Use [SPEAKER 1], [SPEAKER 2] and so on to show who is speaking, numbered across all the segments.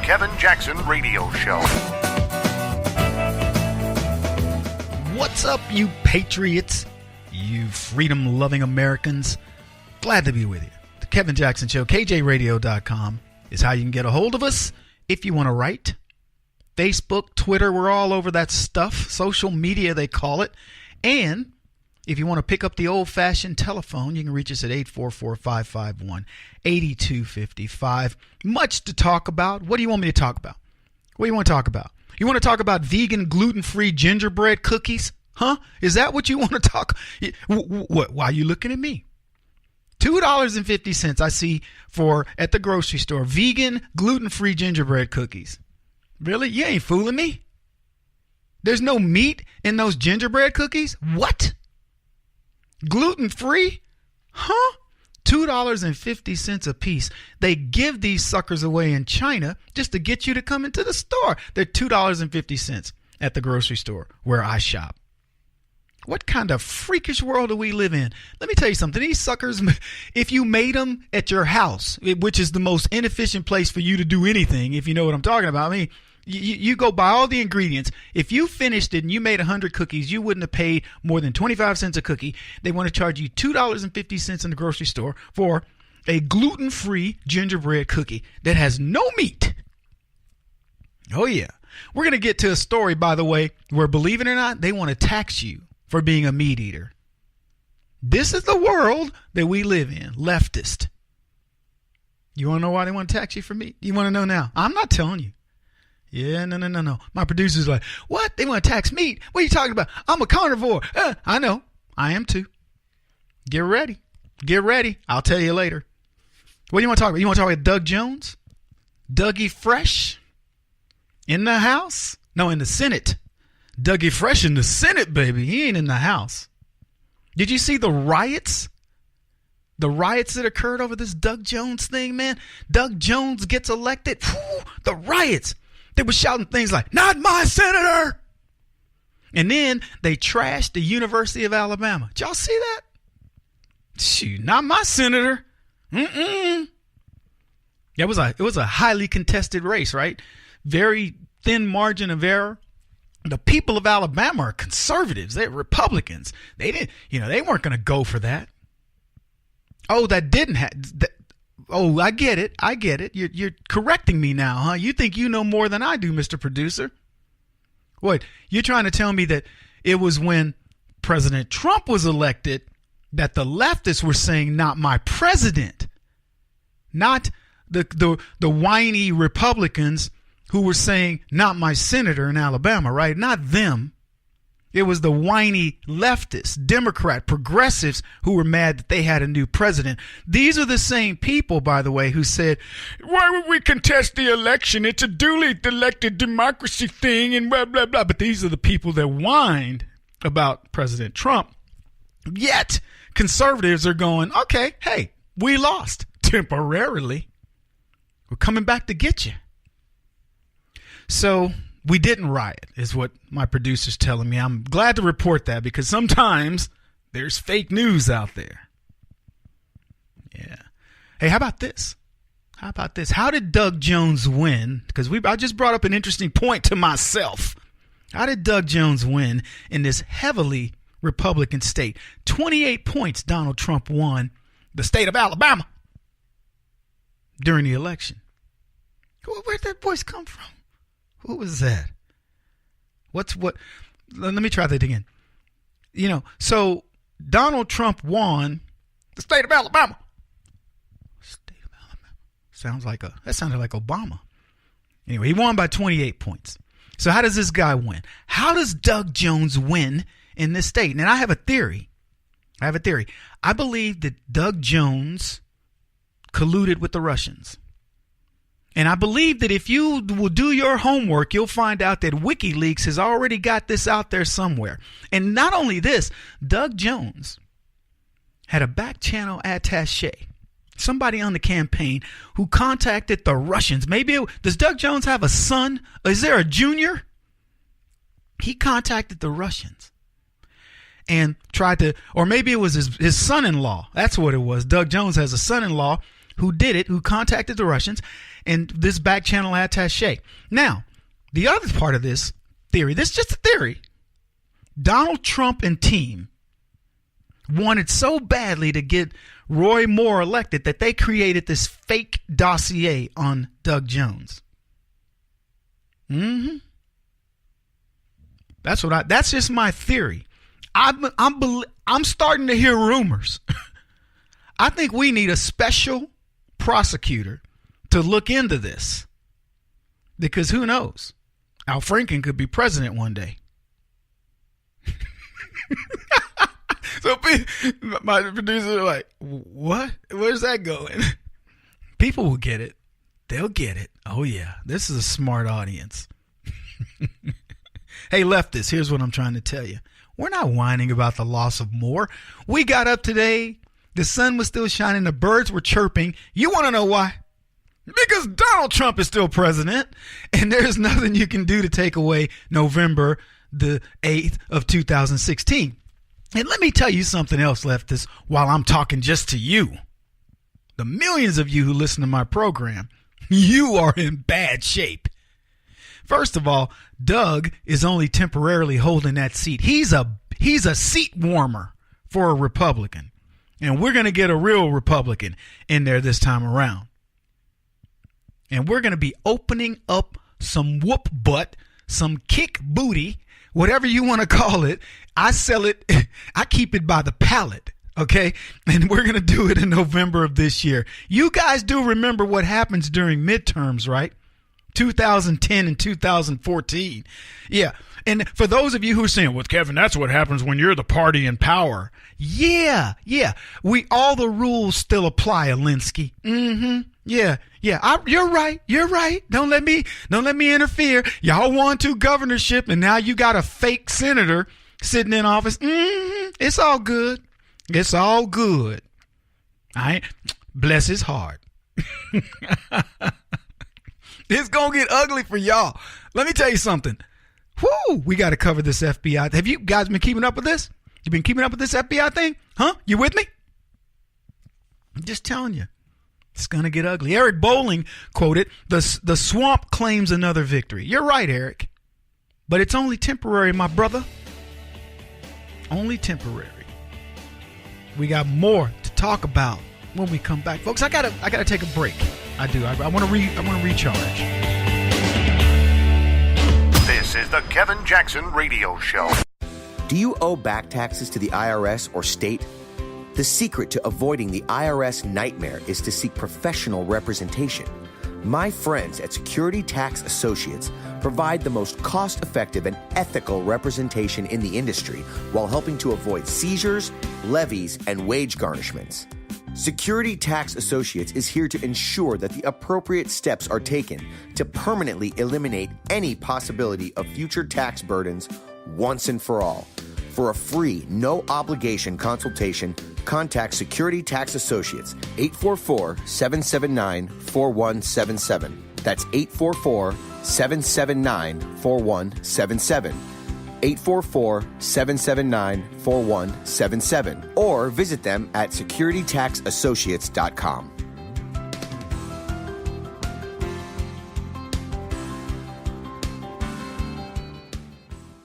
[SPEAKER 1] Kevin Jackson Radio Show.
[SPEAKER 2] What's up, you patriots, you freedom-loving Americans? Glad to be with you. The Kevin Jackson Show, KJRadio.com, is how you can get a hold of us if you want to write. Facebook, Twitter, we're all over that stuff. Social media, they call it. And if you want to pick up the old-fashioned telephone, you can reach us at 844-551-8255. Much to talk about. What do you want me to talk about? What do you want to talk about? You want to talk about vegan, gluten-free gingerbread cookies? Huh? Is that what you want to talk? What? Why are you looking at me? $2.50 I see for at the grocery store. Vegan, gluten-free gingerbread cookies. Really? You ain't fooling me. There's no meat in those gingerbread cookies? What? Gluten-free? Huh? $2.50 a piece. They give these suckers away in China just to get you to come into the store. They're $2.50 at the grocery store where I shop. What kind of freakish world do we live in? Let me tell you something. These suckers, if you made them at your house, which is the most inefficient place for you to do anything, if you know what I'm talking about. I mean, you go buy all the ingredients. If you finished it and you made 100 cookies, you wouldn't have paid more than 25 cents a cookie. They want to charge you $2.50 in the grocery store for a gluten-free gingerbread cookie that has no meat. Oh, yeah. We're going to get to a story, by the way, where, believe it or not, they want to tax you for being a meat eater. This is the world that we live in, leftist. You want to know why they want to tax you for meat? You want to know now? I'm not telling you. Yeah, no. My producer's like, what? They want to tax meat? What are you talking about? I'm a carnivore. I know. I am too. Get ready. Get ready. I'll tell you later. What do you want to talk about? You want to talk about Doug Jones? Dougie Fresh? In the House? No, in the Senate. Dougie Fresh in the Senate, baby. He ain't in the House. Did you see the riots? The riots that occurred over this Doug Jones thing, man? Doug Jones gets elected. Whew, the riots. They were shouting things like, not my senator. And then they trashed the University of Alabama. Did y'all see that? Shoot, not my senator. It was a highly contested race, right? Very thin margin of error. The people of Alabama are conservatives. They're Republicans. They didn't, they weren't going to go for that. Oh, that didn't happen. Oh, I get it. You're correcting me now, huh? You think you know more than I do, Mr. Producer. What? You're trying to tell me that it was when President Trump was elected that the leftists were saying, not my president. Not the whiny Republicans who were saying, not my senator in Alabama, right? Not them. It was the whiny leftists, Democrat, progressives who were mad that they had a new president. These are the same people, by the way, who said, why would we contest the election? It's a duly elected democracy thing and blah, blah, blah. But these are the people that whined about President Trump. Yet conservatives are going, okay, hey, we lost temporarily. We're coming back to get you. So we didn't riot, is what my producer's telling me. I'm glad to report that because sometimes there's fake news out there. Yeah. Hey, how about this? How did Doug Jones win? Because I just brought up an interesting point to myself. How did Doug Jones win in this heavily Republican state? 28 points Donald Trump won the state of Alabama during the election. Where'd that voice come from? Who was that? Let me try that again. So Donald Trump won the state of Alabama. State of Alabama. That sounded like Obama. Anyway, he won by 28 points. So how does this guy win? How does Doug Jones win in this state? And I have a theory. I believe that Doug Jones colluded with the Russians. And I believe that if you will do your homework, you'll find out that WikiLeaks has already got this out there somewhere. And not only this, Doug Jones had a back channel attaché, somebody on the campaign who contacted the Russians. Does Doug Jones have a son? Is there a junior? He contacted the Russians and tried to, or maybe it was his son-in-law. That's what it was. Doug Jones has a son-in-law who did it, who contacted the Russians, and this back channel attaché. Now, the other part of this theory, this is just a theory. Donald Trump and team wanted so badly to get Roy Moore elected that they created this fake dossier on Doug Jones. That's just my theory. I'm starting to hear rumors. I think we need a special prosecutor to look into this, because who knows? Al Franken could be president one day. So my producers are like, what? Where's that going? People will get it. They'll get it. Oh, yeah. This is a smart audience. Hey, leftists, here's what I'm trying to tell you. We're not whining about the loss of Moore. We got up today. The sun was still shining. The birds were chirping. You want to know why? Because Donald Trump is still president, and there's nothing you can do to take away November the 8th of 2016. And let me tell you something else, leftists, while I'm talking just to you. The millions of you who listen to my program, you are in bad shape. First of all, Doug is only temporarily holding that seat. He's a seat warmer for a Republican. And we're going to get a real Republican in there this time around. And we're going to be opening up some whoop butt, some kick booty, whatever you want to call it. I sell it. I keep it by the pallet. Okay. And we're going to do it in November of this year. You guys do remember what happens during midterms, right? 2010 and 2014. Yeah. And for those of you who are saying, well, Kevin, that's what happens when you're the party in power. Yeah. All the rules still apply, Alinsky. Yeah. You're right. Don't let me interfere. Y'all won 2 governorship, and now you got a fake senator sitting in office. It's all good. It's all good. Bless his heart. It's going to get ugly for y'all. Let me tell you something. Whoo, we got to cover this FBI. Have you guys been keeping up with this? You been keeping up with this FBI thing? Huh? You with me? I'm just telling you. It's going to get ugly. Eric Bolling quoted, the swamp claims another victory. You're right, Eric. But it's only temporary, my brother. Only temporary. We got more to talk about when we come back. Folks, I gotta take a break. I do. I want to recharge.
[SPEAKER 1] This is the Kevin Jackson Radio Show.
[SPEAKER 3] Do you owe back taxes to the IRS or state? The secret to avoiding the IRS nightmare is to seek professional representation. My friends at Security Tax Associates provide the most cost-effective and ethical representation in the industry while helping to avoid seizures, levies, and wage garnishments. Security Tax Associates is here to ensure that the appropriate steps are taken to permanently eliminate any possibility of future tax burdens once and for all. For a free, no-obligation consultation, contact Security Tax Associates, 844-779-4177. That's 844-779-4177. 844-779-4177. Or visit them at securitytaxassociates.com.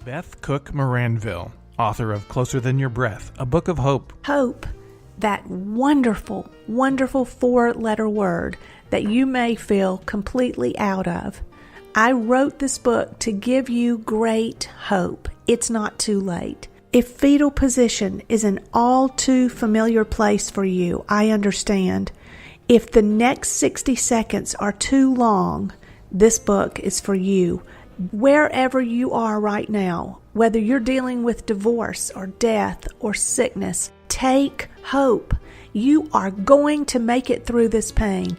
[SPEAKER 4] Beth Cook Moranville, author of Closer Than Your Breath, a book of hope.
[SPEAKER 5] Hope, that wonderful, wonderful 4-letter word that you may feel completely out of. I wrote this book to give you great hope. It's not too late. If fetal position is an all too familiar place for you, I understand. If the next 60 seconds are too long, this book is for you. Wherever you are right now, whether you're dealing with divorce or death or sickness, take hope. You are going to make it through this pain.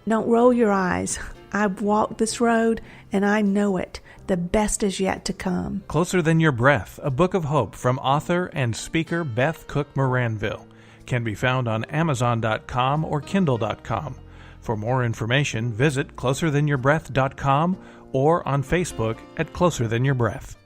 [SPEAKER 5] Don't roll your eyes. I've walked this road and I know it. The best is yet to come.
[SPEAKER 4] Closer Than Your Breath, a book of hope from author and speaker Beth Cook Moranville, can be found on Amazon.com or Kindle.com. For more information, visit closerthanYourBreath.com or on Facebook at Closer Than Your Breath.